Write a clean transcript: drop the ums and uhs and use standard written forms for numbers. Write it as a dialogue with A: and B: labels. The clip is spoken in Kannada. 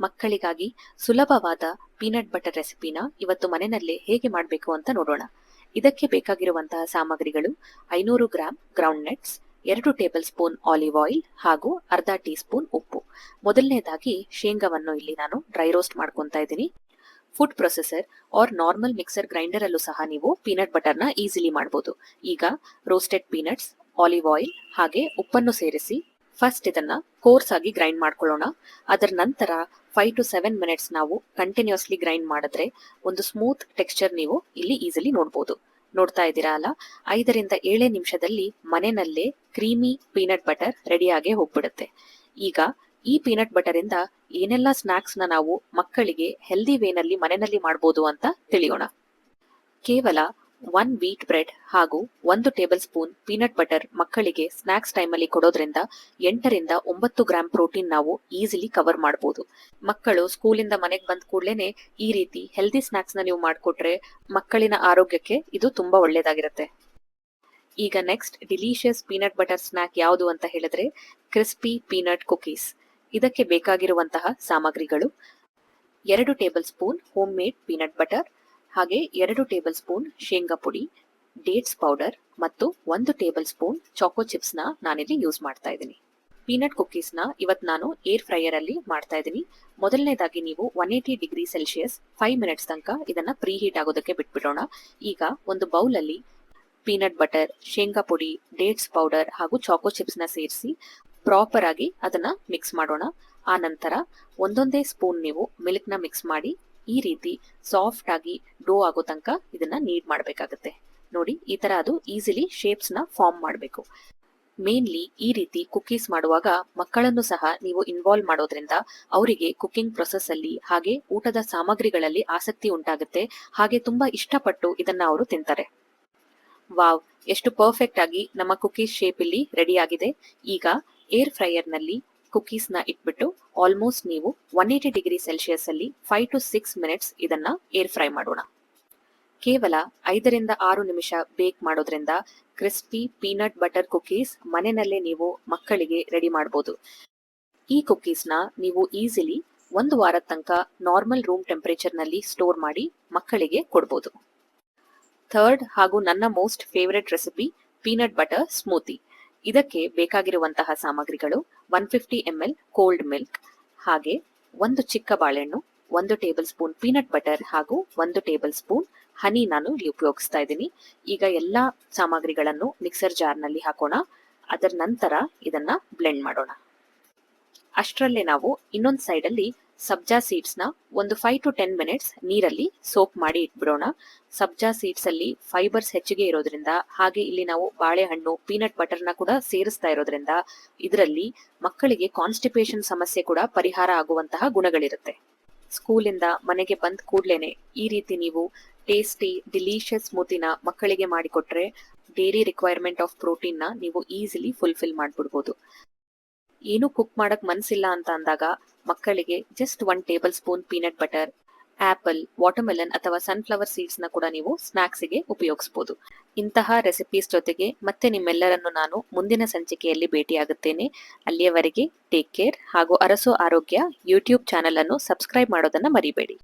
A: ಮಕ್ಕಳಿಗಾಗಿ ಸುಲಭವಾದ ಪೀನಟ್ ಬಟರ್ ರೆಸಿಪಿನ ಇವತ್ತು ಮನೆಯಲ್ಲೇ ಹೇಗೆ ಮಾಡಬೇಕು ಅಂತ ನೋಡೋಣ. ಇದಕ್ಕೆ ಬೇಕಾಗಿರುವಂತಹ ಸಾಮಗ್ರಿಗಳು 500 gram ground nuts, 2 table spoon olive oil ಹಾಗೂ ಅರ್ಧ ಟೀ ಸ್ಪೂನ್ ಉಪ್ಪು. ಮೊದಲನೇದಾಗಿ ಶೇಂಗಾವನ್ನು ಇಲ್ಲಿ ನಾನು ಡ್ರೈ ರೋಸ್ಟ್ ಮಾಡ್ಕೊತಾ ಇದ್ದೀನಿ. Food processor or normal mixer grinder ಅಲ್ಲೂ ಸಹ ನೀವು ಪೀನಟ್ ಬಟರ್ನ ಈಸಿಲಿ ಮಾಡಬಹುದು. ಈಗ ರೋಸ್ಟೆಡ್ ಪೀನಟ್ಸ್, ಆಲಿವ್ ಆಯಿಲ್ ಹಾಗೆ ಉಪ್ಪನ್ನು ಸೇರಿಸಿ ಫಸ್ಟ್ ಇದನ್ನ ಕೋರ್ಸ್ ಆಗಿ ಗ್ರೈಂಡ್ ಮಾಡ್ಕೊಳ್ಳೋಣ. ಅದರ ನಂತರ 5 to 7 ಮಿನಿಟ್ಸ್ ನಾವು ಕಂಟಿನ್ಯೂಸ್ಲಿ ಗ್ರೈಂಡ್ ಮಾಡಿದ್ರೆ ಒಂದು ಸ್ಮೂತ್ ಟೆಕ್ಸ್ಚರ್ ನೀವು ಇಲ್ಲಿ ಈಸಿಲಿ ನೋಡ್ಬೋದು. ನೋಡ್ತಾ ಇದ್ದೀರಾ ಅಲ್ಲ, 5ರಿಂದ 7 ನಿಮಿಷದಲ್ಲಿ ಮನೆಯಲ್ಲೇ ಕ್ರೀಮಿ ಪೀನಟ್ ಬಟರ್ ರೆಡಿಯಾಗಿ ಹೋಗ್ಬಿಡುತ್ತೆ. ಈಗ ಈ ಪೀನಟ್ ಬಟರ್ ಇಂದ ಏನೆಲ್ಲ ಸ್ನಾಕ್ಸ್ ನ ನಾವು ಮಕ್ಕಳಿಗೆ ಹೆಲ್ದಿ ವೇನಲ್ಲಿ ಮನೆಯಲ್ಲಿ ಮಾಡಬಹುದು ಅಂತ ತಿಳಿಯೋಣ. ಕೇವಲ 1 ವೀಟ್ ಬ್ರೆಡ್ ಹಾಗೂ 1 ಟೇಬಲ್ ಸ್ಪೂನ್ ಪೀನಟ್ ಬಟರ್ ಮಕ್ಕಳಿಗೆ ಸ್ನಾಕ್ಸ್ ಟೈಮಲ್ಲಿ ಕೊಡೋದ್ರಿಂದ 8ರಿಂದ 9 ಗ್ರಾಂ ಪ್ರೋಟೀನ್ ನಾವು ಈಸಿಲಿ ಕವರ್ ಮಾಡಬಹುದು. ಮಕ್ಕಳು ಸ್ಕೂಲಿಂದ ಮನೆಗೆ ಬಂದ ಕೂಡಲೇ ಈ ರೀತಿ ಹೆಲ್ದಿ ಸ್ನಾಕ್ಸ್ ನ ನೀವು ಮಾಡಿಕೊಟ್ರೆ ಮಕ್ಕಳಿನ ಆರೋಗ್ಯಕ್ಕೆ ಇದು ತುಂಬಾ ಒಳ್ಳೇದಾಗಿರುತ್ತೆ. ಈಗ next delicious peanut butter snack ಯಾವುದು ಅಂತ ಹೇಳಿದ್ರೆ ಕ್ರಿಸ್ಪಿ ಪೀನಟ್ ಕುಕೀಸ್. ಇದಕ್ಕೆ ಬೇಕಾಗಿರುವಂತಹ ಸಾಮಗ್ರಿಗಳು 2 table spoon home made peanut butter, ಹಾಗೆ 2 ಟೇಬಲ್ ಸ್ಪೂನ್ ಶೇಂಗಾ ಪುಡಿ, ಡೇಟ್ಸ್ ಪೌಡರ್ ಮತ್ತು 1 ಟೇಬಲ್ ಸ್ಪೂನ್ ಚಾಕೋ ಚಿಪ್ಸ್ ನ ನಾನಿಲ್ಲಿ ಯೂಸ್ ಮಾಡ್ತಾ ಇದ್ದೀನಿ. ಪೀನಟ್ ಕುಕೀಸ್ ನ ಇವತ್ತು ನಾನು ಏರ್ ಫ್ರೈಯರ್ ಅಲ್ಲಿ ಮಾಡ್ತಾ ಇದ್ದೀನಿ. ಮೊದಲನೇದಾಗಿ ನೀವು 180 ಡಿಗ್ರಿ ಸೆಲ್ಸಿಯಸ್ 5 ಮಿನಿಟ್ಸ್ ತನಕ ಇದನ್ನ ಪ್ರೀ ಹೀಟ್ ಆಗೋದಕ್ಕೆ ಬಿಟ್ಬಿಡೋಣ. ಈಗ ಒಂದು ಬೌಲ್ ಅಲ್ಲಿ ಪೀನಟ್ ಬಟರ್, ಶೇಂಗಾ ಪುಡಿ, ಡೇಟ್ಸ್ ಪೌಡರ್ ಹಾಗೂ ಚಾಕೋ ಚಿಪ್ಸ್ ನ ಸೇರಿಸಿ ಪ್ರಾಪರ್ ಆಗಿ ಅದನ್ನ ಮಿಕ್ಸ್ ಮಾಡೋಣ. ಆ ನಂತರ ಒಂದೊಂದೇ ಸ್ಪೂನ್ ನೀವು ಮಿಲ್ಕ್ ನ ಮಿಕ್ಸ್ ಮಾಡಿ ಈ ರೀತಿ ಸಾಫ್ಟ್ ಆಗಿ ಡೋ ಆಗೋ ತನಕ ಇದನ್ನ ನೀಡ್ ಮಾಡಬೇಕಾಗುತ್ತೆ. ನೋಡಿ, ಈ ತರ ಅದು ಈಸಿಲಿ ಶೇಪ್ಸ್ ನ ಫಾರ್ಮ್ ಮಾಡಬೇಕು. ಮೇನ್ಲಿ ಈ ರೀತಿ ಕುಕೀಸ್ ಮಾಡುವಾಗ ಮಕ್ಕಳನ್ನು ಸಹ ನೀವು ಇನ್ವಾಲ್ವ್ ಮಾಡೋದ್ರಿಂದ ಅವರಿಗೆ ಕುಕಿಂಗ್ ಪ್ರೊಸೆಸ್ ಅಲ್ಲಿ ಹಾಗೆ ಊಟದ ಸಾಮಗ್ರಿಗಳಲ್ಲಿ ಆಸಕ್ತಿ ಉಂಟಾಗುತ್ತೆ. ಹಾಗೆ ತುಂಬಾ ಇಷ್ಟಪಟ್ಟು ಇದನ್ನ ಅವರು ತಿಂತಾರೆ. ವಾವ್, ಎಷ್ಟು ಪರ್ಫೆಕ್ಟ್ ಆಗಿ ನಮ್ಮ ಕುಕೀಸ್ ಶೇಪ್ ಇಲ್ಲಿ ರೆಡಿ ಆಗಿದೆ. ಈಗ ಏರ್ ಫ್ರೈಯರ್ ನಲ್ಲಿ ಕುಕೀಸ್ ನ ಇಟ್ಬಿಟ್ಟು ಆಲ್ಮೋಸ್ಟ್ ನೀವು 180 ಡಿಗ್ರಿ ಸೆಲ್ಸಿಯಸ್ ಅಲ್ಲಿ 5 to 6 ಮಿನಿಟ್ಸ್ ಇದನ್ನ ಏರ್ ಫ್ರೈ ಮಾಡೋಣ. ಕೇವಲ 5ರಿಂದ 6 ನಿಮಿಷ ಬೇಕ್ ಮಾಡೋದ್ರಿಂದ ಕ್ರಿಸ್ಪಿ ಪೀನಟ್ ಬಟರ್ ಕುಕೀಸ್ ಮನೆಯಲ್ಲೇ ನೀವು ಮಕ್ಕಳಿಗೆ ರೆಡಿ ಮಾಡಬಹುದು. ಈ ಕುಕೀಸ್ ನ ನೀವು ಈಸಿಲಿ 1 ವಾರದ ತನಕ ನಾರ್ಮಲ್ ರೂಮ್ ಟೆಂಪರೇಚರ್ ನಲ್ಲಿ ಸ್ಟೋರ್ ಮಾಡಿ ಮಕ್ಕಳಿಗೆ ಕೊಡಬಹುದು. ಥರ್ಡ್ ಹಾಗೂ ನನ್ನ most favourite recipe peanut butter smoothie. ಇದಕ್ಕೆ ಬೇಕಾಗಿರುವಂತಹ ಸಾಮಗ್ರಿಗಳು 150 ml ಕೋಲ್ಡ್ ಮಿಲ್ಕ್, ಹಾಗೆ 1 ಚಿಕ್ಕ ಬಾಳೆಹಣ್ಣು, 1 ಟೇಬಲ್ ಸ್ಪೂನ್ ಪೀನಟ್ ಬಟರ್ ಹಾಗೂ 1 ಟೇಬಲ್ ಸ್ಪೂನ್ ಹನಿ ನಾನು ಇಲ್ಲಿ ಉಪಯೋಗಿಸ್ತಾ ಇದ್ದೀನಿ. ಈಗ ಎಲ್ಲಾ ಸಾಮಗ್ರಿಗಳನ್ನು ಮಿಕ್ಸರ್ ಜಾರ್ನಲ್ಲಿ ಹಾಕೋಣ. ಅದರ ನಂತರ ಇದನ್ನ ಬ್ಲೆಂಡ್ ಮಾಡೋಣ. ಅಷ್ಟರಲ್ಲೇ ನಾವು ಇನ್ನೊಂದು ಸೈಡ್ ಅಲ್ಲಿ ಸಬ್ಜಾ ಸೀಡ್ಸ್ ನ ಒಂದು 5 to 10 ಮಿನಿಟ್ಸ್ ನೀರಲ್ಲಿ ಸೋಕ್ ಮಾಡಿ ಇಟ್ಬಿಡೋಣ. ಸಬ್ಜಾ ಸೀಡ್ಸ್ ಅಲ್ಲಿ ಫೈಬರ್ಸ್ ಹೆಚ್ಚಿಗೆ ಇರೋದ್ರಿಂದ ಹಾಗೆ ಇಲ್ಲಿ ನಾವು ಬಾಳೆಹಣ್ಣು ಪೀನಟ್ ಬಟರ್ ನ ಕೂಡ ಸೇರಿಸ್ತಾ ಇರೋದ್ರಿಂದ ಇದರಲ್ಲಿ ಮಕ್ಕಳಿಗೆ ಕಾನ್ಸ್ಟಿಪೇಷನ್ ಸಮಸ್ಯೆ ಕೂಡ ಪರಿಹಾರ ಆಗುವಂತಹ ಗುಣಗಳಿರುತ್ತೆ. ಸ್ಕೂಲಿಂದ ಮನೆಗೆ ಬಂದ ಕೂಡ್ಲೇನೆ ಈ ರೀತಿ ನೀವು ಟೇಸ್ಟಿ ಡಿಲಿಷಿಯಸ್ ಸ್ಮೂತಿನ ಮಕ್ಕಳಿಗೆ ಮಾಡಿಕೊಟ್ರೆ ಡೈಲಿ ರಿಕ್ವೈರ್ಮೆಂಟ್ ಆಫ್ ಪ್ರೋಟೀನ್ ನ ನೀವು ಈಸಿಲಿ ಫುಲ್ಫಿಲ್ ಮಾಡ್ಬಿಡ್ಬೋದು. ಏನು ಕುಕ್ ಮಾಡಕ್ ಮನ್ಸಿಲ್ಲ ಅಂತ ಅಂದಾಗ ಮಕ್ಕಳಿಗೆ just 1 table spoon peanut butter, apple, watermelon ಅಥವಾ ಸನ್ಫ್ಲವರ್ ಸೀಡ್ಸ್ ನ ಕೂಡ ನೀವು ಸ್ನಾಕ್ಸ್ ಗೆ ಉಪಯೋಗಿಸಬಹುದು. ಇಂತಹ ರೆಸಿಪೀಸ್ ಜೊತೆಗೆ ಮತ್ತೆ ನಿಮ್ಮೆಲ್ಲರನ್ನು ನಾನು ಮುಂದಿನ ಸಂಚಿಕೆಯಲ್ಲಿ ಭೇಟಿಯಾಗುತ್ತೇನೆ. ಅಲ್ಲಿಯವರೆಗೆ ಟೇಕ್ ಕೇರ್ ಹಾಗೂ ಅರಸು ಆರೋಗ್ಯ ಯೂಟ್ಯೂಬ್ ಚಾನೆಲ್ ಅನ್ನು ಸಬ್ಸ್ಕ್ರೈಬ್ ಮಾಡೋದನ್ನ ಮರಿಬೇಡಿ.